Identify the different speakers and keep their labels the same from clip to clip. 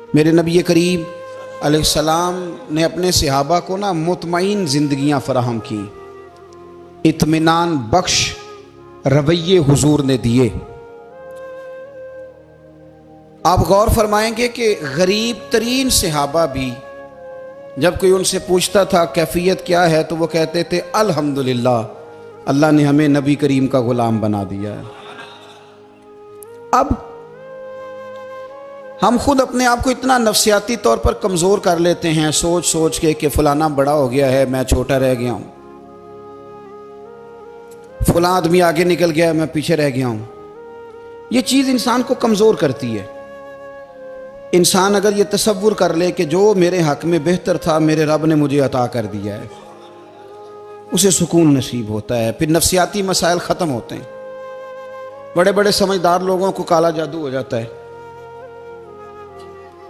Speaker 1: मेरे नबी करीम अलैहिस्सलाम ने अपने सहाबा को ना मुतमईन ज़िंदगियाँ फराहम की, इत्मीनान बख्श रवैये हुजूर ने दिए। आप गौर फरमाएंगे कि गरीब तरीन सहाबा भी जब कोई उनसे पूछता था कैफियत क्या है तो वो कहते थे अल्हम्दुलिल्लाह, अल्लाह ने हमें नबी करीम का गुलाम बना दिया है। अब हम खुद अपने आप को इतना नफ्सियाती तौर पर कमज़ोर कर लेते हैं सोच सोच के कि फलाना बड़ा हो गया है, मैं छोटा रह गया हूं, फलां आदमी आगे निकल गया है, मैं पीछे रह गया हूं। ये चीज़ इंसान को कमज़ोर करती है। इंसान अगर ये तसव्वुर कर ले कि जो मेरे हक़ में बेहतर था मेरे रब ने मुझे अता कर दिया है, उसे सुकून नसीब होता है, फिर नफ्सियाती मसाइल ख़त्म होते हैं। बड़े बड़े समझदार लोगों को काला जादू हो जाता है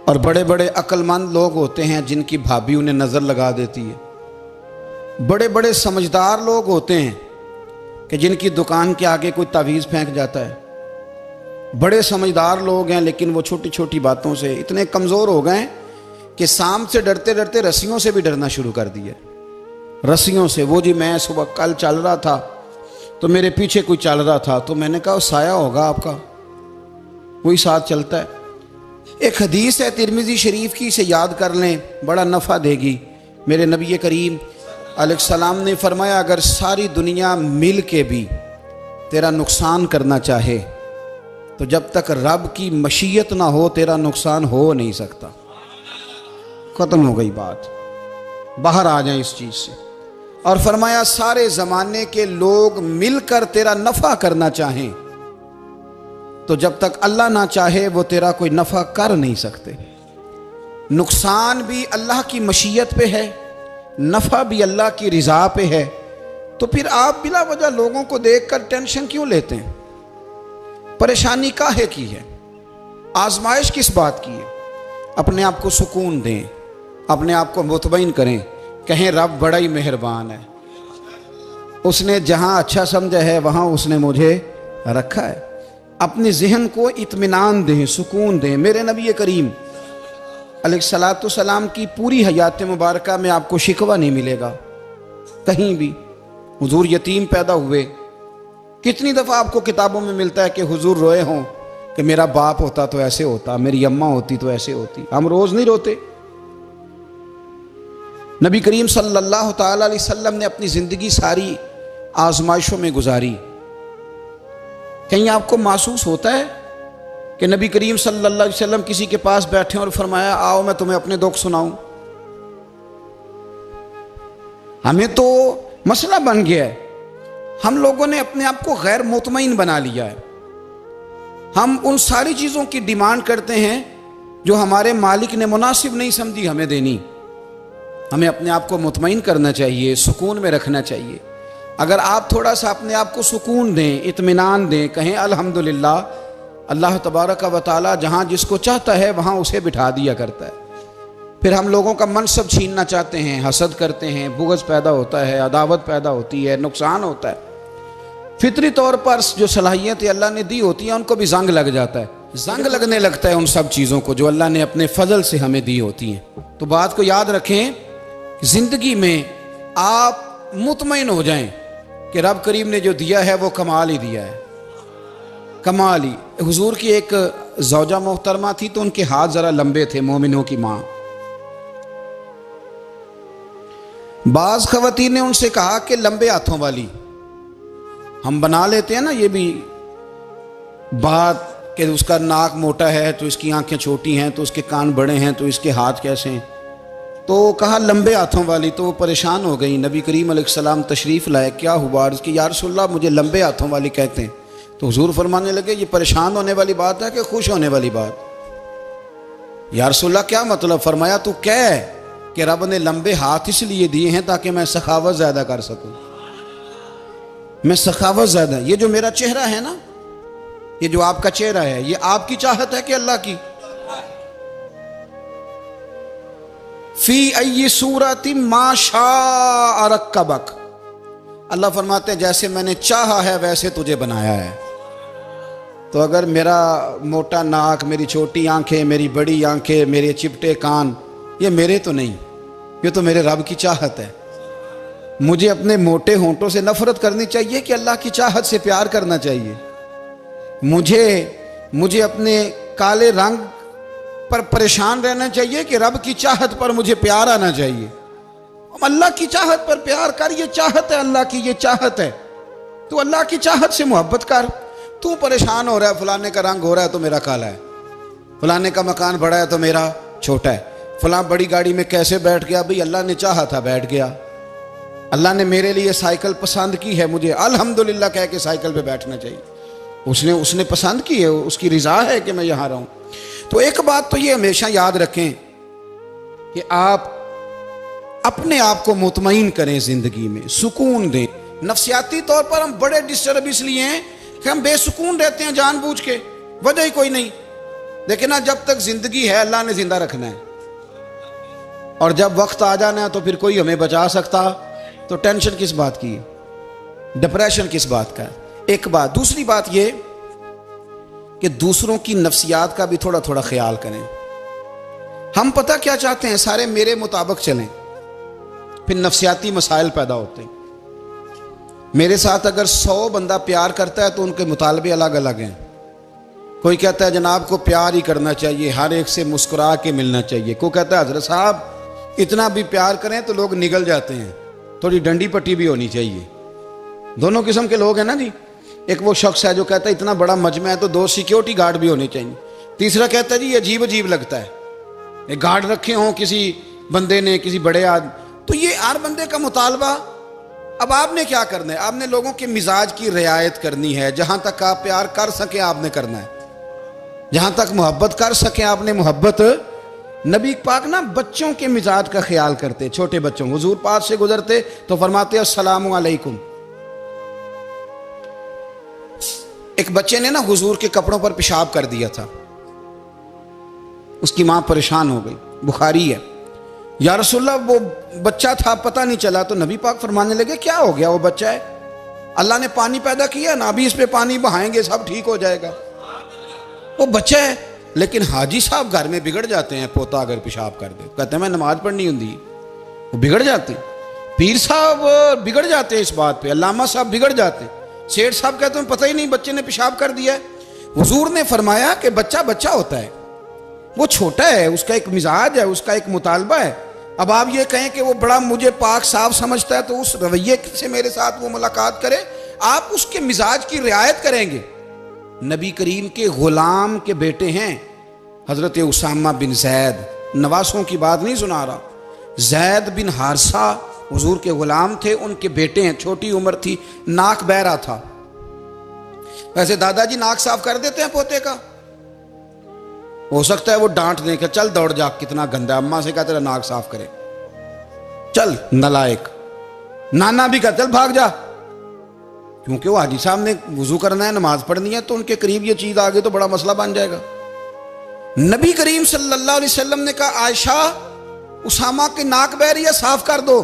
Speaker 1: और बड़े बड़े अक्लमंद लोग होते हैं जिनकी भाभी उन्हें नज़र लगा देती है। बड़े बड़े समझदार लोग होते हैं कि जिनकी दुकान के आगे कोई तावीज़ फेंक जाता है। बड़े समझदार लोग हैं लेकिन वो छोटी छोटी बातों से इतने कमज़ोर हो गए कि सांप से डरते डरते रस्सियों से भी डरना शुरू कर दिया। रस्सियों से, वो जी मैं सुबह कल चल रहा था तो मेरे पीछे कोई चल रहा था तो मैंने कहा साया होगा आपका, वही साथ चलता है। एक हदीस है तिरमिज़ी शरीफ की, इसे याद कर लें, बड़ा नफ़ा देगी। मेरे नबी करीम अलैहिस्सलाम ने फरमाया अगर सारी दुनिया मिल के भी तेरा नुकसान करना चाहे तो जब तक रब की मशीयत ना हो तेरा नुकसान हो नहीं सकता। ख़त्म हो गई बात, बाहर आ जाए इस चीज़ से। और फरमाया सारे ज़माने के लोग मिलकर तेरा नफ़ा करना चाहें तो जब तक अल्लाह ना चाहे वो तेरा कोई नफ़ा कर नहीं सकते। नुकसान भी अल्लाह की मशीयत पे है, नफ़ा भी अल्लाह की रिज़ा पे है। तो फिर आप बिला वजह लोगों को देखकर टेंशन क्यों लेते हैं? परेशानी काहे की है? आजमाइश किस बात की है? अपने आप को सुकून दें, अपने आप को मुतमईन करें, कहें रब बड़ा ही मेहरबान है, उसने जहाँ अच्छा समझा है वहाँ उसने मुझे रखा है। अपने जहन को इत्मीनान दें, सुकून दें। मेरे नबी करीम अलैहिस्सलातु सलाम की पूरी हयात मुबारका में आपको शिकवा नहीं मिलेगा कहीं भी। हुजूर यतीम पैदा हुए, कितनी दफ़ा आपको किताबों में मिलता है कि हुजूर रोए हों कि मेरा बाप होता तो ऐसे होता, मेरी अम्मा होती तो ऐसे होती। हम रोज़ नहीं रोते। नबी करीम सल्लल्लाहु ताला अलैहि वसल्लम ने अपनी ज़िंदगी सारी आजमाइशों में गुजारी। कहीं आपको महसूस होता है कि नबी करीम सल्लल्लाहु अलैहि वसल्लम किसी के पास बैठे और फरमाया आओ मैं तुम्हें अपने दुख सुनाऊं? हमें तो मसला बन गया है, हम लोगों ने अपने आप को गैर मुतमईन बना लिया है। हम उन सारी चीज़ों की डिमांड करते हैं जो हमारे मालिक ने मुनासिब नहीं समझी हमें देनी। हमें अपने आप को मुतमईन करना चाहिए, सुकून में रखना चाहिए। अगर आप थोड़ा सा अपने आप को सुकून दें, इत्मीनान दें, कहें अल्हम्दुलिल्लाह, अल्लाह तबारक व तआला जहाँ जिसको चाहता है वहाँ उसे बिठा दिया करता है। फिर हम लोगों का मनसब छीनना चाहते हैं, हसद करते हैं, बुग़्ज़ पैदा होता है, अदावत पैदा होती है, नुकसान होता है। फितरी तौर पर जो सलाहियतें अल्लाह ने दी होती हैं उनको भी जंग लग जाता है, जंग लगने लगता है उन सब चीज़ों को जो अल्लाह ने अपने फजल से हमें दी होती हैं। तो बात को याद रखें, ज़िंदगी में आप मुतमईन हो जाएं कि रब करीम ने जो दिया है वो कमाल ही दिया है, कमाल ही। हुजूर की एक ज़ौजा मोहतरमा थी तो उनके हाथ ज़रा लंबे थे, मोमिनों की माँ। बाज़ ख़वातीन ने उनसे कहा कि लंबे हाथों वाली, हम बना लेते हैं ना ये भी बात कि उसका नाक मोटा है तो इसकी आंखें छोटी हैं, तो उसके कान बड़े हैं तो इसके हाथ कैसे हैं। तो कहा लंबे हाथों वाली, तो वो परेशान हो गई। नबी करीम अलैहिस्सलाम तशरीफ़ लाए, क्या हुआ? अर्ज़ की या रसूलल्लाह मुझे लंबे हाथों वाली कहते हैं। तो हुजूर फरमाने लगे ये परेशान होने वाली बात है कि खुश होने वाली बात? या रसूलल्लाह क्या मतलब? फरमाया तू कह कि रब ने लंबे हाथ इसलिए दिए हैं ताकि मैं सखावत ज़्यादा कर सकूँ, मैं सखावत ज़्यादा। ये जो मेरा चेहरा है ना, ये जो आपका चेहरा है, ये आपकी चाहत है कि अल्लाह की? फी अय्यि सूरति मा शाअ रक्कबक। अल्लाह फरमाते हैं जैसे मैंने चाहा है वैसे तुझे बनाया है। तो अगर मेरा मोटा नाक, मेरी छोटी आंखें, मेरी बड़ी आंखें, मेरे चिपटे कान, ये मेरे तो नहीं, ये तो मेरे रब की चाहत है। मुझे अपने मोटे होंठों से नफरत करनी चाहिए कि अल्लाह की चाहत से प्यार करना चाहिए? मुझे अपने काले रंग पर परेशान रहना चाहिए कि रब की चाहत पर मुझे प्यार आना चाहिए? अल्लाह की चाहत पर प्यार कर, ये चाहत है अल्लाह की, ये चाहत है। तो अल्लाह की चाहत से मोहब्बत कर। तू परेशान हो रहा है, फलाने का रंग हो रहा है तो मेरा काला है, फलाने का मकान बड़ा है तो मेरा छोटा है, फलां बड़ी गाड़ी में कैसे बैठ गया? भाई अल्लाह ने चाहा था बैठ गया। अल्लाह ने मेरे लिए साइकिल पसंद की है, मुझे अल्हम्दुलिल्लाह कह के साइकिल पे बैठना चाहिए। उसने पसंद की है, उसकी रिजा है कि मैं यहां रहूं। तो एक बात तो ये हमेशा याद रखें कि आप अपने आप को मुतमईन करें, जिंदगी में सुकून दें। नफ्सियाती तौर पर हम बड़े डिस्टर्ब इसलिए हैं कि हम बेसुकून रहते हैं जानबूझ के, वजह ही कोई नहीं। लेकिन ना, जब तक जिंदगी है अल्लाह ने जिंदा रखना है, और जब वक्त आ जाना है तो फिर कोई हमें बचा सकता। तो टेंशन किस बात की है, डिप्रेशन किस बात का है? एक बात। दूसरी बात ये कि दूसरों की नफ्सियात का भी थोड़ा थोड़ा ख्याल करें। हम पता क्या चाहते हैं, सारे मेरे मुताबिक चलें, फिर नफ्सियाती मसाइल पैदा होते हैं। मेरे साथ अगर 100 बंदा प्यार करता है तो उनके मुतालबे अलग अलग हैं। कोई कहता है जनाब को प्यार ही करना चाहिए, हर एक से मुस्कुरा के मिलना चाहिए। कोई कहता है हजरत साहब इतना भी प्यार करें तो लोग निगल जाते हैं, थोड़ी डंडी पट्टी भी होनी चाहिए। दोनों किस्म के लोग हैं ना जी। एक वो शख्स है जो कहता है इतना बड़ा मजमा है तो 2 सिक्योरिटी गार्ड भी होने चाहिए। तीसरा कहता है जी अजीब अजीब लगता है, एक गार्ड रखे हों किसी बंदे ने, किसी बड़े आदमी। तो ये हर बंदे का मुतालबा। अब आपने क्या करना है? आपने लोगों के मिजाज की रियायत करनी है। जहां तक आप प्यार कर सके आपने करना है, जहां तक मोहब्बत कर सके आपने मोहब्बत। नबी पाक ना बच्चों के मिजाज का ख्याल करते, छोटे बच्चों। हुजूर पास से गुजरते तो फरमाते अस्सलामु अलैकुम। एक बच्चे ने ना हुजूर के कपड़ों पर पेशाब कर दिया था, उसकी मां परेशान हो गई, बुखारी है। या रसूलल्लाह वो बच्चा था, पता नहीं चला। तो नबी पाक फरमाने लगे क्या हो गया, वो बच्चा है, अल्लाह ने पानी पैदा किया ना, अभी इस पे पानी बहाएंगे सब ठीक हो जाएगा। वो बच्चा है। लेकिन हाजी साहब घर में बिगड़ जाते हैं, पोता अगर पेशाब कर दे, कहते हैं मैं नमाज पढ़नी होती, वो बिगड़ जाते हैं। पीर साहब बिगड़ जाते हैं इस बात पे, अल्लामा साहब बिगड़ जाते हैं। सेठ साहब कहते हैं पता ही नहीं बच्चे ने पेशाब कर दिया है। हुजूर ने फरमाया कि बच्चा बच्चा होता है, वो छोटा है, उसका एक मिजाज है, उसका एक मुतालबा है। अब आप ये कहें कि वो बड़ा मुझे पाक साफ समझता है तो उस रवैये से मेरे साथ वो मुलाकात करे, आप उसके मिजाज की रियायत करेंगे। नबी करीम के गुलाम के बेटे हैं हजरत उसामा बिन जैद, नवासों की बात नहीं सुना रहा। जैद बिन हारसा हुजूर के गुलाम थे, उनके बेटे हैं। छोटी उम्र थी, नाक बह रहा था। वैसे दादाजी नाक साफ कर देते हैं पोते का, हो सकता है वो डांट दें कि चल दौड़ जा, कितना गंदा। अम्मा से कहा तेरा नाक साफ करे, चल नलायक। नाना भी कहा चल भाग जा, क्योंकि वो हाजी साहब ने वुजू करना है, नमाज पढ़नी है, तो उनके करीब ये चीज आ गई तो बड़ा मसला बन जाएगा। नबी करीम सल्लल्लाहु अलैहि वसल्लम ने कहा आयशा उसामा की नाक बह रही है, साफ कर दो।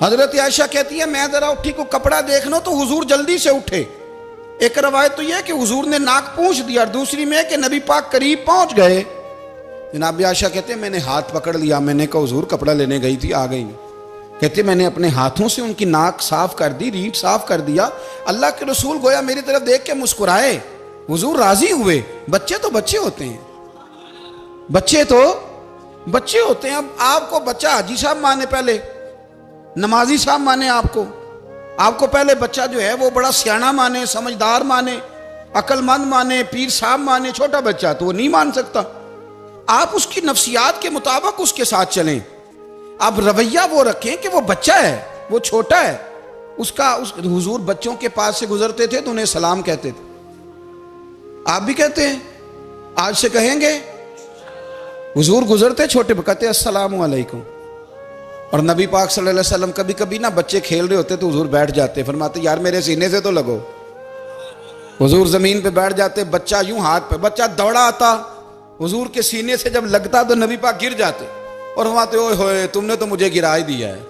Speaker 1: हजरत आयशा कहती है मैं जरा उठी को कपड़ा देख लो तो हुजूर जल्दी से उठे। एक रवायत तो यह कि हुजूर ने नाक पूंछ दिया, और दूसरी में कि नबी पाक करीब पहुंच गए। जनाब आयशा कहते हैं मैंने हाथ पकड़ लिया, मैंने कहा हुजूर कपड़ा लेने गई थी, आ गई। कहते मैंने अपने हाथों से उनकी नाक साफ कर दी, रीढ़ साफ कर दिया। अल्लाह के रसूल गोया मेरी तरफ देख के मुस्कुराए, हुजूर राजी हुए। बच्चे तो बच्चे होते हैं, बच्चे तो बच्चे होते हैं। अब आपको बच्चा हाजी साहब माने, पहले नमाजी साहब माने, आपको पहले बच्चा जो है वो बड़ा सियाना माने, समझदार माने, अक्लमंद माने, पीर साहब माने। छोटा बच्चा तो वो नहीं मान सकता। आप उसकी नफ्सियात के मुताबिक उसके साथ चलें। आप रवैया वो रखें कि वो बच्चा है, वो छोटा है। हुजूर बच्चों के पास से गुजरते थे तो उन्हें सलाम कहते थे। आप भी कहते हैं, आज से कहेंगे। हुजूर गुजरते छोटे कहते अस्सलामु अलैकुम। और नबी पाक सल्लल्लाहु अलैहि वसल्लम कभी कभी ना बच्चे खेल रहे होते तो हुजूर बैठ जाते, फरमाते यार मेरे सीने से तो लगो। हुजूर जमीन पे बैठ जाते, बच्चा यूं हाथ पे, बच्चा दौड़ा आता, हुजूर के सीने से जब लगता तो नबी पाक गिर जाते और फरमाते ओए होए तुमने तो मुझे गिरा ही दिया है।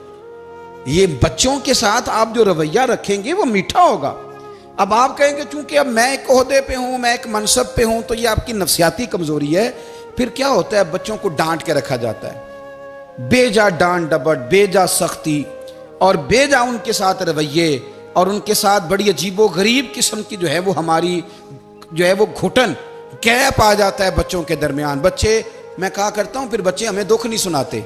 Speaker 1: ये बच्चों के साथ आप जो रवैया रखेंगे वो मीठा होगा। अब आप कहेंगे चूंकि अब मैं एक ओहदे पे हूं, मैं एक मनसब पे हूं, तो ये आपकी नफ्सियाती कमजोरी है। फिर क्या होता है, बच्चों को डांट के रखा जाता है, बेजा डांट डपट, बेजा सख्ती और बेजा उनके साथ रवैये और उनके साथ बड़ी अजीबो गरीब किस्म की जो है वो हमारी जो है वो घुटन गैप आ जाता है बच्चों के दरमियान। बच्चे, मैं कहा करता हूं, फिर बच्चे हमें दुख नहीं सुनाते,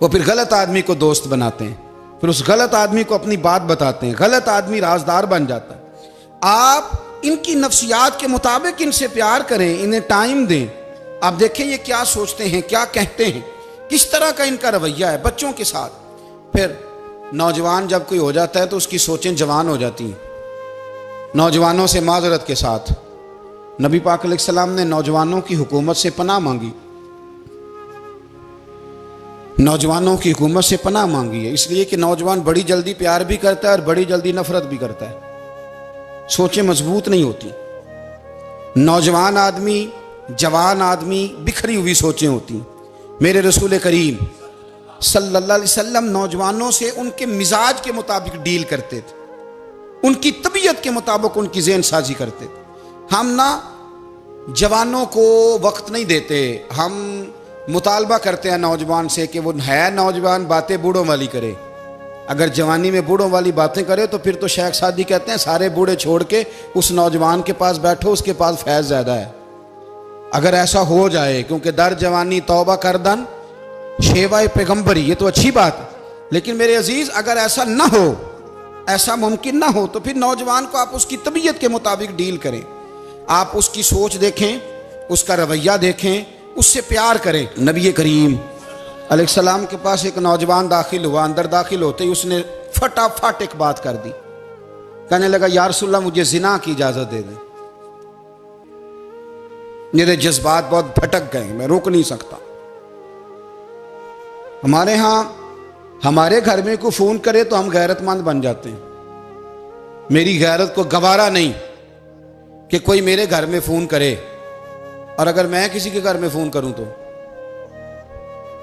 Speaker 1: वो फिर गलत आदमी को दोस्त बनाते हैं, फिर उस गलत आदमी को अपनी बात बताते हैं, गलत आदमी राजदार बन जाता है। आप इनकी नफ्सियात के मुताबिक इनसे प्यार करें, इन्हें टाइम दें। आप देखें ये क्या सोचते हैं, क्या कहते हैं, किस तरह का इनका रवैया है बच्चों के साथ। फिर नौजवान जब कोई हो जाता है तो उसकी सोचें जवान हो जाती हैं। नौजवानों से माजरत के साथ नबी पाक अलैहिस्सलाम ने नौजवानों की हुकूमत से पनाह मांगी, नौजवानों की हुकूमत से पनाह मांगी है, इसलिए कि नौजवान बड़ी जल्दी प्यार भी करता है और बड़ी जल्दी नफरत भी करता है, सोचें मजबूत नहीं होती। नौजवान आदमी, जवान आदमी, बिखरी हुई सोचें होती। मेरे रसूल करीम सल्लल्लाहु अलैहि वसल्लम नौजवानों से उनके मिजाज के मुताबिक डील करते थे, उनकी तबीयत के मुताबिक उनकी ज़हन साजी करते थे। हम ना जवानों को वक्त नहीं देते, हम मुतालबा करते हैं नौजवान से कि वो है नौजवान, बातें बूढ़ों वाली करे। अगर जवानी में बूढ़ों वाली बातें करे तो फिर तो शेख सादी कहते हैं सारे बूढ़े छोड़ के उस नौजवान के पास बैठो, उसके पास फैज़ ज़्यादा है। अगर ऐसा हो जाए, क्योंकि दर जवानी तौबा करदन शेवाए पैगम्बरी, ये तो अच्छी बात है, लेकिन मेरे अजीज अगर ऐसा ना हो, ऐसा मुमकिन ना हो, तो फिर नौजवान को आप उसकी तबीयत के मुताबिक डील करें। आप उसकी सोच देखें, उसका रवैया देखें, उससे प्यार करें। नबी करीम अलैहिस्सलाम के पास एक नौजवान दाखिल हुआ, अंदर दाखिल होते ही उसने फटाफट एक बात कर दी, कहने लगा या रसूलल्लाह मुझे जिना की इजाजत दे दें। मेरे जज्बात बहुत भटक गए, मैं रोक नहीं सकता। हमारे यहाँ हमारे घर में कोई फोन करे तो हम गैरतमंद बन जाते हैं। मेरी गैरत को गवारा नहीं कि कोई मेरे घर में फोन करे, और अगर मैं किसी के घर में फोन करूं तो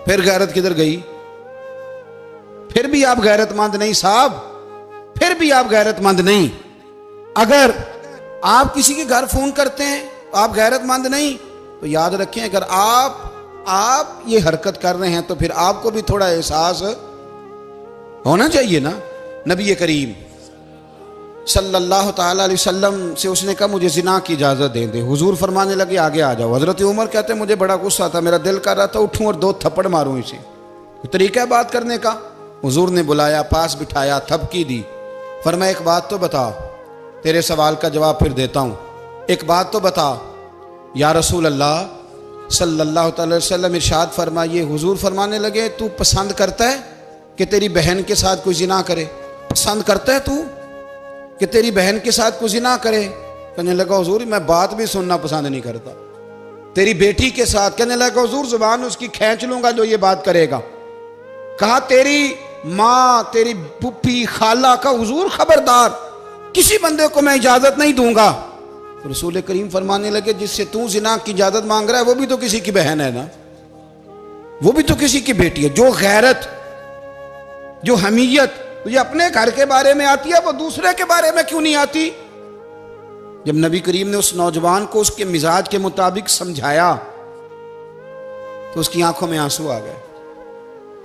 Speaker 1: फिर गैरत किधर गई? फिर भी आप गैरतमंद नहीं साहब, फिर भी आप गैरतमंद नहीं। अगर आप किसी के घर फोन करते हैं तो आप गैरतमंद नहीं, तो याद रखें अगर आप ये हरकत कर रहे हैं तो फिर आपको भी थोड़ा एहसास होना चाहिए ना। नबी करीम सल्लल्लाहु ताला अलैहि वसल्लम से उसने कहा मुझे जिना की इजाज़त दे दे। हुजूर फरमाने लगे आगे आ जाओ। हज़रत उमर कहते मुझे बड़ा गुस्सा था, मेरा दिल कर रहा था उठूं और 2 थप्पड़ मारूं इसे। तरीका है बात करने का। हुजूर ने बुलाया, पास बिठाया, थपकी दी, फरमाया एक बात तो बता, तेरे सवाल का जवाब फिर देता हूँ, एक बात तो बता। या रसूल अल्लाह सल्लल्लाहु अलैहि वसल्लम इरशाद फरमाइए। हुजूर फरमाने लगे तू पसंद करता है कि तेरी बहन के साथ कोई जिना करे? पसंद करता है तू कि तेरी बहन के साथ कोई जिना करे? कहने लगा हुजूर मैं बात भी सुनना पसंद नहीं करता। तेरी बेटी के साथ? कहने लगा हुजूर जुबान उसकी खींच लूंगा जो ये बात करेगा। कहा तेरी माँ, तेरी पुप्पी, खाला का? हुजूर खबरदार, किसी बंदे को मैं इजाजत नहीं दूंगा। तो रसूल करीम फरमाने लगे जिससे तू जिना की इजाजत मांग रहा है वो भी तो किसी की बहन है ना, वो भी तो किसी की बेटी है। जो गैरत, जो हमीयत तुझे अपने घर के बारे में आती है वो दूसरे के बारे में क्यों नहीं आती? जब नबी करीम ने उस नौजवान को उसके मिजाज के मुताबिक समझाया तो उसकी आंखों में आंसू आ गए।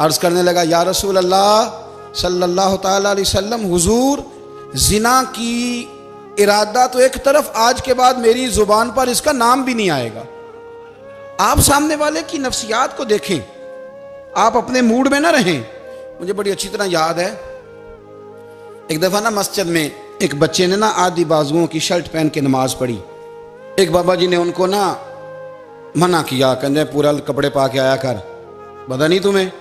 Speaker 1: अर्ज करने लगा या रसूल अल्लाह सल्लल्लाहु ताला अलैहि वसल्लम, हुजूर जिना की इरादा तो एक तरफ, आज के बाद मेरी जुबान पर इसका नाम भी नहीं आएगा। आप सामने वाले की नफ्सियात को देखें, आप अपने मूड में ना रहें। मुझे बड़ी अच्छी तरह याद है एक दफा ना मस्जिद में एक बच्चे ने ना आधी बाजुओं की शर्ट पहन के नमाज पढ़ी। एक बाबा जी ने उनको ना मना किया, कहते पूरा कपड़े पा के आया कर, पता नहीं तुम्हें?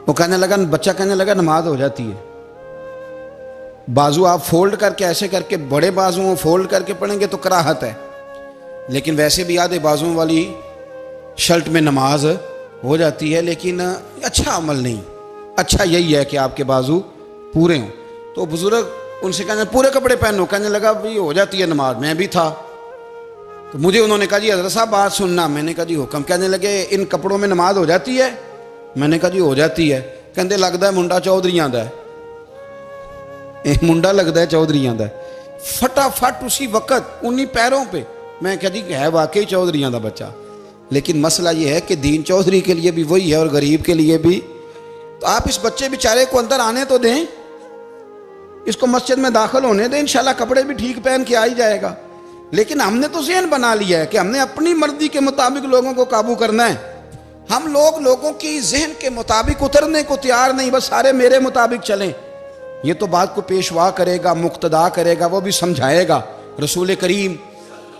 Speaker 1: वो कहने लगा, बच्चा कहने लगा नमाज हो जाती है, बाजू आप फोल्ड करके ऐसे करके, बड़े बाजुओं फोल्ड करके पढ़ेंगे तो कराहत है, लेकिन वैसे भी आधे बाजुओं वाली शर्ट में नमाज हो जाती है, लेकिन अच्छा अमल नहीं। अच्छा यही है कि आपके बाजू पूरे हों। तो बुजुर्ग उनसे कहने पूरे कपड़े पहनो। कहने लगा भाई हो जाती है नमाज, मैं भी था। तो मुझे उन्होंने कहा जी हज़रत साहब बात सुनना। मैंने कहा जी हुक्म। कहने लगे इन कपड़ों में नमाज हो जाती है? मैंने कहा जी हो जाती है। कहते लगता है मुंडा चौधरी आंदा है। एक मुंडा लगता है चौधरियां का, फटाफट उसी वक्त उन्हीं पैरों पे। मैं कह दी है वाकई चौधरियां का बच्चा। लेकिन मसला ये है कि दीन चौधरी के लिए भी वही है और गरीब के लिए भी। तो आप इस बच्चे बेचारे को अंदर आने तो दें, इसको मस्जिद में दाखिल होने दें, इंशाल्लाह कपड़े भी ठीक पहन के आ ही जाएगा। लेकिन हमने तो ज़हन बना लिया है कि हमने अपनी मर्जी के मुताबिक लोगों को काबू करना है। हम लोगों की जहन के मुताबिक उतरने को तैयार नहीं, बस सारे मेरे मुताबिक चलें। ये तो बात को पेशवा करेगा, मुक्तदा करेगा, वो भी समझाएगा। रसूल करीम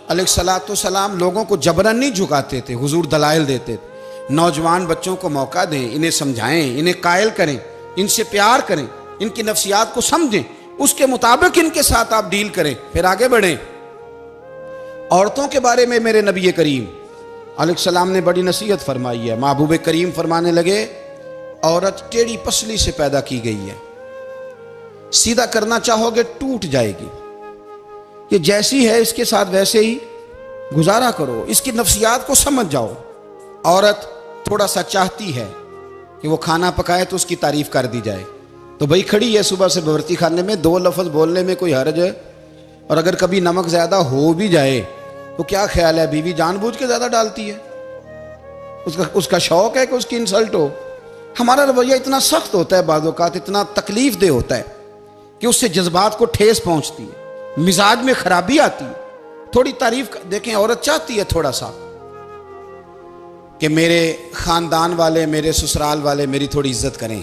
Speaker 1: अलैहिस्सलाम लोगों को जबरन नहीं झुकाते थे, हुजूर दलाइल देते थे। नौजवान बच्चों को मौका दें, इन्हें समझाएं, इन्हें कायल करें, इनसे प्यार करें, इनकी नफ्सियात को समझें, उसके मुताबिक इनके साथ आप डील करें, फिर आगे बढ़ें। औरतों के बारे में मेरे नबी करीम अलैहिस्सलाम ने बड़ी नसीहत फरमाई है। महबूब करीम फरमाने लगे, औरत टेढ़ी पसली से पैदा की गई है, सीधा करना चाहोगे टूट जाएगी। ये जैसी है इसके साथ वैसे ही गुजारा करो, इसकी नफ्सियात को समझ जाओ। औरत थोड़ा सा चाहती है कि वो खाना पकाए तो उसकी तारीफ कर दी जाए, तो भाई खड़ी है सुबह से बवर्ती खाने में, दो लफ्ज़ बोलने में कोई हर्ज है। और अगर कभी नमक ज़्यादा हो भी जाए तो क्या ख्याल है, बीवी जानबूझ के ज़्यादा डालती है, उसका शौक है कि उसकी इंसल्ट हो। हमारा रवैया इतना सख्त होता है, बाज़ औक़ात इतना तकलीफ दे होता है कि उससे जज्बात को ठेस पहुँचती है, मिजाज में खराबी आती है। थोड़ी तारीफ देखें, औरत चाहती है थोड़ा सा कि मेरे ख़ानदान वाले, मेरे ससुराल वाले मेरी थोड़ी इज्जत करें,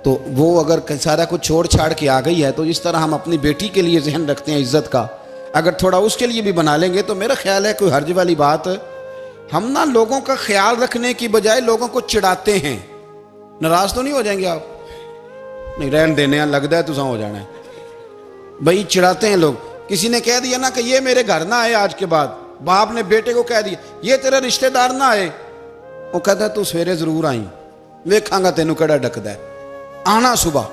Speaker 1: तो वो अगर सारा कुछ छोड़ छाड़ के आ गई है, तो इस तरह हम अपनी बेटी के लिए जहन रखते हैं इज्जत का, अगर थोड़ा उसके लिए भी बना लेंगे तो मेरा ख्याल है कोई हर्ज वाली बात। हम ना लोगों का ख्याल रखने की बजाय लोगों को चिढ़ाते हैं। नाराज तो नहीं हो जाएंगे आप? नहीं, रहन देने लगता है तुझा हो जाना है भाई, चिढ़ाते हैं लोग। किसी ने कह दिया ना कि ये मेरे घर ना आए आज के बाद, बाप ने बेटे को कह दिया ये तेरा रिश्तेदार ना आए, वो कहता तू सवेरे जरूर आई, वेखांगा तेनू कड़ा डकदा है, आना सुबह।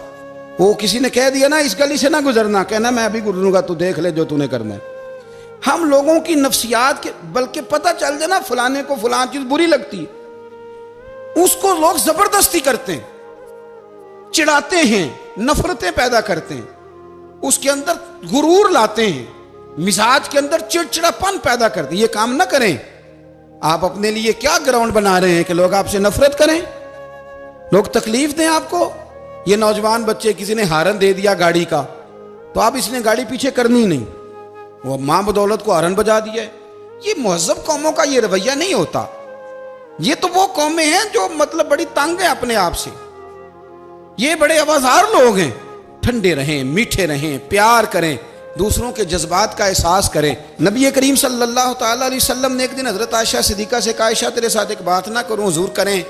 Speaker 1: वो किसी ने कह दिया ना इस गली से ना गुजरना, कहना मैं अभी गुजरूंगा, तू देख ले जो तूने करना है। हम लोगों की नफ्सियात के, बल्कि पता चल जाए ना फलाने को फलान चीज बुरी लगती है, उसको लोग जबरदस्ती करते हैं, चिढ़ाते हैं, नफरतें पैदा करते हैं, उसके अंदर गुरूर लाते हैं, मिजाज के अंदर चिड़चिड़ापन पैदा करते हैं। ये काम ना करें। आप अपने लिए क्या ग्राउंड बना रहे हैं कि लोग आपसे नफरत करें, लोग तकलीफ दें आपको। ये नौजवान बच्चे, किसी ने हारन दे दिया गाड़ी का, तो आप इसने गाड़ी पीछे करनी नहीं, वो मां बदौलत को हारन बजा दिया है। ये मुहज़्ज़ब कौमों का ये रवैया नहीं होता। ये तो वो कौमें हैं जो मतलब बड़ी तंग है अपने आप से, ये बड़े आवाज़ार लोग हैं। ठंडे रहें, मीठे रहें, प्यार करें, दूसरों के जज्बात का एहसास करें। नबी करीम सल्लल्लाहु ताला अलैहि वसल्लम ने एक दिन हज़रत आयशा सिद्दीक़ा से कहा, आयशा तेरे साथ एक बात ना करूं, हुजूर करें।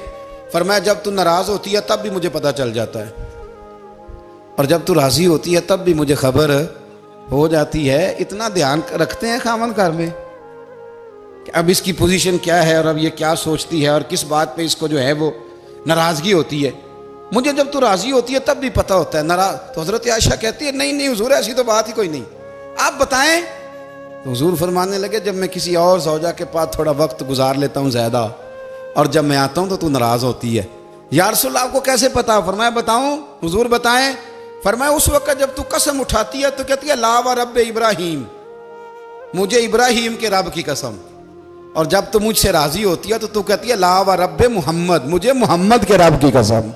Speaker 1: फरमाया जब तू नाराज़ होती है तब भी मुझे पता चल जाता है, और जब तू राज़ी होती है तब भी मुझे खबर हो जाती है। इतना ध्यान रखते हैं खामन घर में कि अब इसकी पोजीशन क्या है और अब ये क्या सोचती है और किस बात पे इसको जो है वो नाराज़गी होती है। मुझे जब तू राज़ी होती है तब भी पता होता है नाराज़। तो हज़रत आयशा कहती है नहीं नहीं हुजूर ऐसी तो बात ही कोई नहीं, आप बताएं। तो हुजूर फरमाने लगे जब मैं किसी और ज़ौजा के पास थोड़ा वक्त गुजार लेता हूँ ज़्यादा, और जब मैं आता हूँ तो तू नाराज़ होती है। या रसूल अल्लाह आपको कैसे पता? फरमाया बताऊँ हुजूर बताएं। फरमाया उस वक्त जब तू कसम उठाती है तो कहती है ला व रब इब्राहीम, मुझे इब्राहीम के रब की कसम। और जब तू मुझसे राज़ी होती है तो तू कहती है ला व रब मोहम्मद, मुझे मोहम्मद के रब की कसम।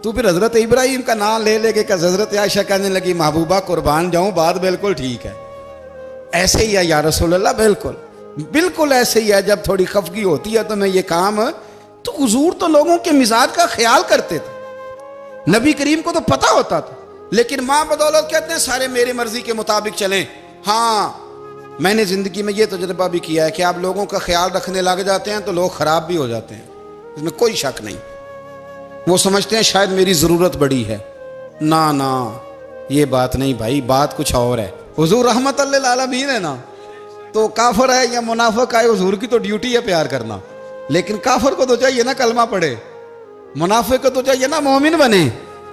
Speaker 1: तू फिर हज़रत इब्राहीम का नाम ले लेके क्या? हज़रत आयशा कहने लगी महबूबा कुर्बान जाऊँ, बात बिल्कुल ठीक है, ऐसे ही है या रसूल अल्लाह, बिल्कुल बिल्कुल ऐसे ही है। जब थोड़ी खफगी होती है तो मैं ये काम, तो हुजूर तो लोगों के मिजाज का ख्याल करते थे, नबी करीम को तो पता होता था। लेकिन माँ बदौलत कहते हैं सारे मेरी मर्जी के मुताबिक चलें। हाँ, मैंने जिंदगी में ये तजुर्बा भी किया है कि आप लोगों का ख्याल रखने लग जाते हैं तो लोग खराब भी हो जाते हैं, इसमें कोई शक नहीं। वो समझते हैं शायद मेरी ज़रूरत बड़ी है, ना ना ये बात नहीं भाई, बात कुछ और है। हुजूर रहमत लिल आलमीन है ना, तो काफिर है या मुनाफिक है, हुजूर की तो ड्यूटी है प्यार करना। लेकिन काफिर को तो चाहिए ना कलमा पढ़े, मुनाफिक को तो चाहिए ना मोमिन बने।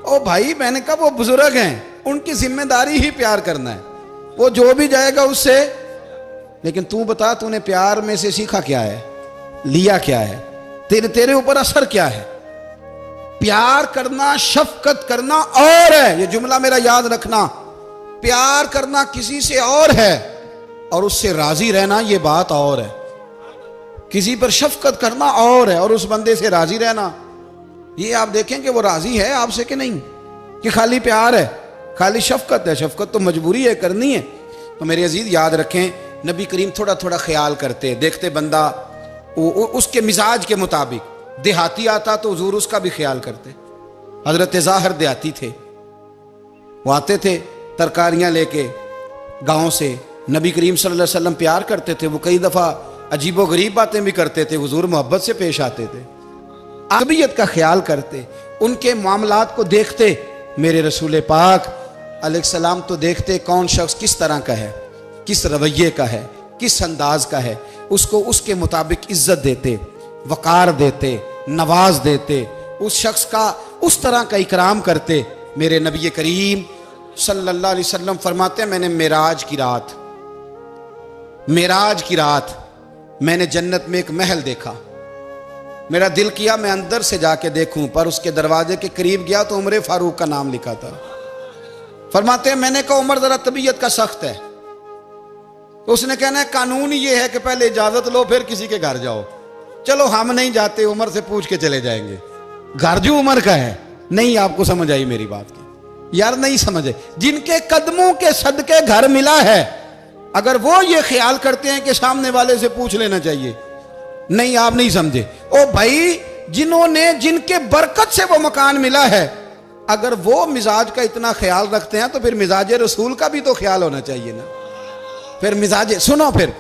Speaker 1: ओ भाई मैंने कहा वो बुजुर्ग हैं, उनकी जिम्मेदारी ही प्यार करना है, वो जो भी जाएगा उससे। लेकिन तू बता तूने प्यार में से सीखा क्या है, लिया क्या है, तेरे ऊपर असर क्या है? प्यार करना, शफकत करना और है, ये जुमला मेरा याद रखना। प्यार करना किसी से और है और उससे राजी रहना ये बात और है। किसी पर शफकत करना और है और उस बंदे से राजी रहना, ये आप देखें कि वो राजी है आपसे कि नहीं, कि खाली प्यार है, खाली शफकत है। शफकत तो मजबूरी है, करनी है। तो मेरे अजीज याद रखें, नबी करीम थोड़ा थोड़ा ख्याल करते, देखते बंदा उसके मिजाज के मुताबिक, देहाती आता तो हुजूर उसका भी ख्याल करते। हजरत ज़ाहिर देहाती थे, वो आते थे तरकारियां लेके गांव से, नबी करीम सल्लल्लाहु अलैहि वसल्लम प्यार करते थे, वो कई दफ़ा अजीबो गरीब बातें भी करते थे, हुजूर मोहब्बत से पेश आते थे, तबीयत का ख्याल करते, उनके मामलात को देखते। मेरे रसूल पाक अलैहिस्सलाम तो देखते कौन शख्स किस तरह का है, किस रवैये का है, किस अंदाज का है, उसको उसके मुताबिक इज्जत देते, वकार देते, नवाज देते, उस शख्स का उस तरह का इकराम करते। मेरे नबी करीम सल्लल्लाहु अलैहि वसल्लम फरमाते हैं, मैंने मेराज की रात मैंने जन्नत में एक महल देखा। मेरा दिल किया मैं अंदर से जाके देखूं, पर उसके दरवाजे के करीब गया तो उमर फारूक का नाम लिखा था। फरमाते हैं मैंने कहा उमर जरा तबीयत का सख्त है। उसने कहना है कानून ये है कि पहले इजाजत लो फिर किसी के घर जाओ। चलो हम नहीं जाते, उमर से पूछ के चले जाएंगे। घर जो उमर का है, नहीं आपको समझ आई मेरी बात की यार, नहीं समझे। जिनके कदमों के सदके घर मिला है, अगर वो ये ख्याल करते हैं कि सामने वाले से पूछ लेना चाहिए, नहीं आप नहीं समझे। ओ भाई, जिन्होंने जिनके बरकत से वो मकान मिला है, अगर वो मिजाज का इतना ख्याल रखते हैं तो फिर मिजाज रसूल का भी तो ख्याल होना चाहिए ना। फिर मिजाज सुनो, फिर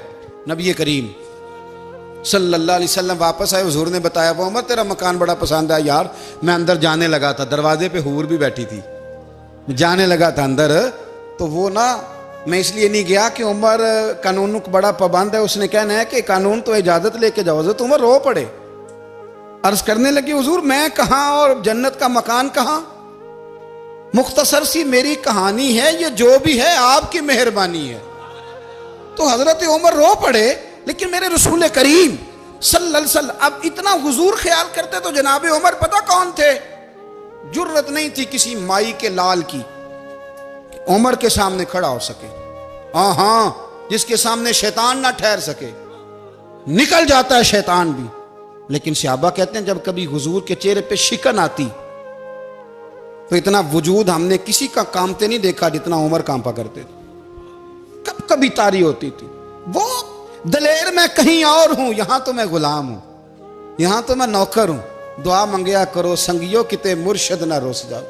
Speaker 1: नबी करीम सल्लल्लाहु अलैहि वसल्लम वापस आए, हुजूर ने बताया वो उमर तेरा मकान बड़ा पसंद है यार। मैं अंदर जाने लगा था, दरवाजे पे हूर भी बैठी थी, जाने लगा था अंदर, तो वो ना मैं इसलिए नहीं गया कि उमर कानून को बड़ा पाबंद है। उसने कहना है कि कानून तो इजाजत लेके जाओ। हज़रत उमर रो पड़े, अर्ज करने लगी हुजूर मैं कहाँ और जन्नत का मकान कहाँ। मुख्तसर सी मेरी कहानी है, ये जो भी है आपकी मेहरबानी है। तो हजरत उमर रो पड़े। लेकिन मेरे रसूल करीम सल्लल्लाहु अलैहि वसल्लम अब इतना हुजूर ख्याल करते तो जनाब उमर पता कौन थे, जुर्रत नहीं थी किसी माई के लाल की उमर के सामने खड़ा हो सके। हाँ, जिसके सामने शैतान ना ठहर सके, निकल जाता है शैतान भी। लेकिन सहाबा कहते हैं जब कभी हुजूर के चेहरे पे शिकन आती तो इतना वजूद हमने किसी का कांपते नहीं देखा जितना उमर कांपा करते थे। कब कभी तारी होती थी वो दलेर, मैं कहीं और हूं, यहां तो मैं गुलाम हूं, यहां तो मैं नौकर हूं। दुआ मंगया करो संगियो किते मुर्शद ना रोस जाओ।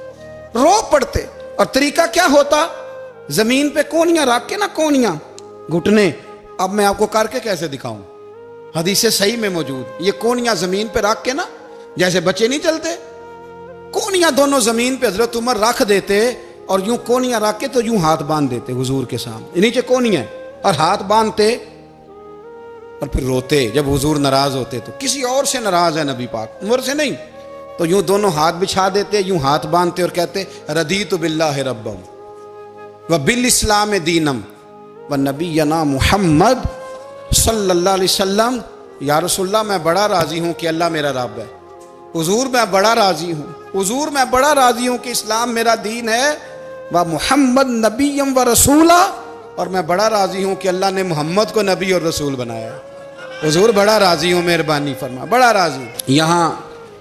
Speaker 1: रो पड़ते। और तरीका क्या होता, जमीन पे कोनियां रख के ना, कोनियां घुटने, अब मैं आपको करके कैसे दिखाऊं, हदीस सही में मौजूद, ये कोनियां जमीन पे रख के ना, जैसे बच्चे नहीं चलते, कोनियां दोनों जमीन पे हजरत उमर रख देते और यूं कोनियां रख के तो यूं हाथ बांध देते हुजूर के सामने, नीचे कोनियां और हाथ बांधते और फिर रोते। जब हुजूर नाराज होते तो किसी और से नाराज है नबी पाक, उमर से नहीं, तो यूं दोनों हाथ बिछा देते, यूं हाथ बांधते और कहते रदीतु बिल्लाहि रब्बम व बिल इस्लाम दीनम व नबीना मुहम्मद सल्लल्लाहु अलैहि वसल्लम। या रसूलल्लाह मैं बड़ा राजी हूं कि अल्लाह मेरा रब है। हुजूर मैं बड़ा राजी हूं, हुजूर मैं बड़ा राजी हूं कि इस्लाम मेरा दीन है। व मुहम्मद नबीयम व रसूला, और मैं बड़ा राजी हूं कि अल्लाह ने मोहम्मद को नबी और रसूल बनाया। हुजूर बड़ा राजी हूं, मेहरबानी फरमा, बड़ा राजी। यहाँ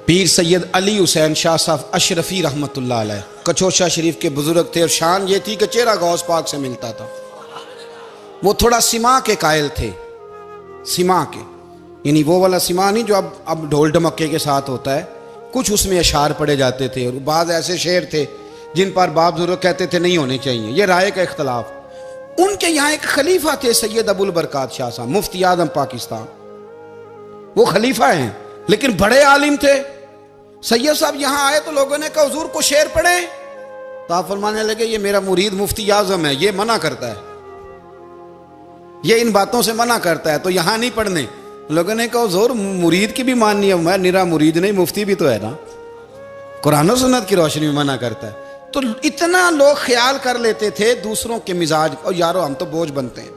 Speaker 1: पीर सैयद अली हुसैन शाह साहब अशरफी रहमतुल्लाह अलैह कचौशा शरीफ के बुजुर्ग थे और शान ये थी कि चेहरा गौस पाक से मिलता था। वो थोड़ा सिमा के कायल थे, सिमा के, यानी वो वाला सिमा नहीं जो अब ढोल ढमक्के के साथ होता है, कुछ उसमें अशार पड़े जाते थे। और बाद ऐसे शेर थे जिन पर बाप बुजुर्ग कहते थे नहीं होने चाहिए, ये राय का इख्तलाफ। उनके यहाँ एक खलीफा थे सैयद अबुल बरकात शाह साहब, मुफ्ती आजम पाकिस्तान, वो खलीफा हैं लेकिन बड़े आलिम थे। सैयद साहब यहाँ आए तो लोगों ने कहा हुजूर को शेर पढ़े, तो आप फरमाने लगे ये मेरा मुरीद मुफ्ती आजम है, ये मना करता है, ये इन बातों से मना करता है, तो यहाँ नहीं पढ़ने। लोगों ने कहा हुजूर मुरीद की भी माननी है, मैं निरा मुरीद नहीं, मुफ्ती भी तो है ना, कुरान और सुन्नत की रोशनी में मना करता है। तो इतना लोग ख्याल कर लेते थे दूसरों के मिजाज, और यारो हम तो बोझ बनते हैं,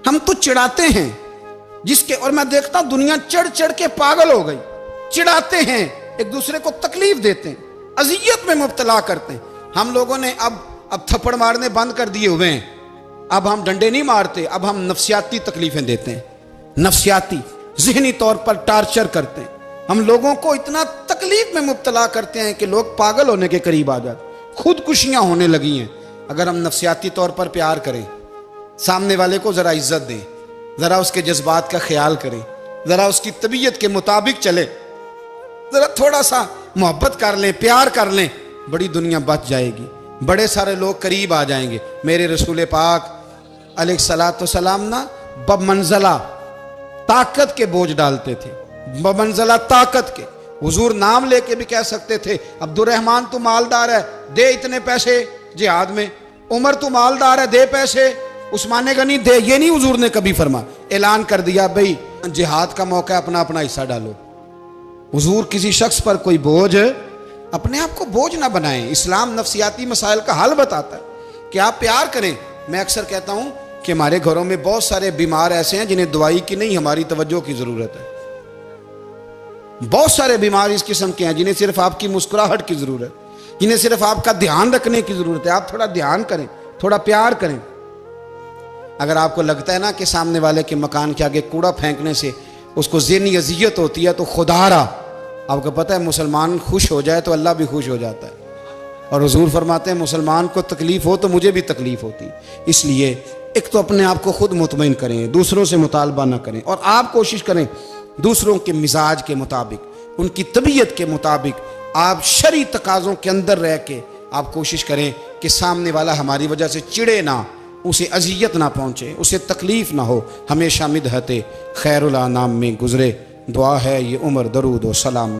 Speaker 1: हम तो चिढ़ाते हैं जिसके, और मैं देखता हूं दुनिया चढ़ चढ़ के पागल हो गई, चिढ़ाते हैं एक दूसरे को तकलीफ देते हैं, अजियत में मुब्तला करते हैं। हम लोगों ने अब थप्पड़ मारने बंद कर दिए हुए हैं। अब हम डंडे नहीं मारते, अब हम नफ्सियाती तकलीफें देते हैं, नफ्सियाती ज़हनी तौर पर टार्चर करते हैं। हम लोगों को इतना तकलीफ में मुब्तला करते हैं कि लोग पागल होने के करीब आ जाते, खुदकुशियां होने लगी हैं। अगर हम नफ्सियाती तौर पर प्यार करें, सामने वाले को ज़रा इज्जत दें, ज़रा उसके जज्बात का ख्याल करें, ज़रा उसकी तबीयत के मुताबिक चले, ज़रा थोड़ा सा मोहब्बत कर लें, प्यार कर लें, बड़ी दुनिया बच जाएगी, बड़े सारे लोग करीब आ जाएंगे। मेरे रसूल पाक अलैहिस्सलाम ना बमंज़ला ताकत के बोझ डालते थे, बमंज़ला ताकत के। हुजूर नाम लेके भी कह सकते थे, अब्दुर्रहमान तू मालदार है, दे इतने पैसे जिहाद में। उमर तू मालदार है, दे पैसे। उस्मान गनी दे, ये नहीं हुजूर ने कभी फरमा। ऐलान कर दिया भाई जिहाद का मौका है, अपना अपना हिस्सा डालो। हुजूर किसी शख्स पर कोई बोझ, अपने आप को बोझ ना बनाएं। इस्लाम नफ्सियाती मसाइल का हल बताता है कि आप प्यार करें। मैं अक्सर कहता हूं कि हमारे घरों में बहुत सारे बीमार ऐसे हैं जिन्हें दवाई की नहीं, हमारी तवज्जो की जरूरत है। बहुत सारे बीमार इस किस्म के हैं जिन्हें सिर्फ आपकी मुस्कुराहट की जरूरत, जिन्हें सिर्फ आपका ध्यान रखने की जरूरत है। आप थोड़ा ध्यान करें, थोड़ा प्यार करें। अगर आपको लगता है ना कि सामने वाले के मकान के आगे कूड़ा फेंकने से उसको ज़हनी अजियत होती है, तो खुदारा, आपको पता है मुसलमान खुश हो जाए तो अल्लाह भी खुश हो जाता है। और हुजूर फरमाते हैं मुसलमान को तकलीफ हो तो मुझे भी तकलीफ होती। इसलिए एक तो अपने आप को खुद मुतमईन करें, दूसरों से मुतालबा ना करें, और आप कोशिश करें दूसरों के मिजाज के मुताबिक, उनकी तबीयत के मुताबिक, आप शरई तकाज़ों के अंदर रह के आप कोशिश करें कि सामने वाला हमारी वजह से चिड़े ना, उसे अजियत ना पहुँचे, उसे तकलीफ ना हो। हमेशा मिदहते खैरुल अनाम में गुजरे। दुआ है ये उम्र दरूद व सलाम।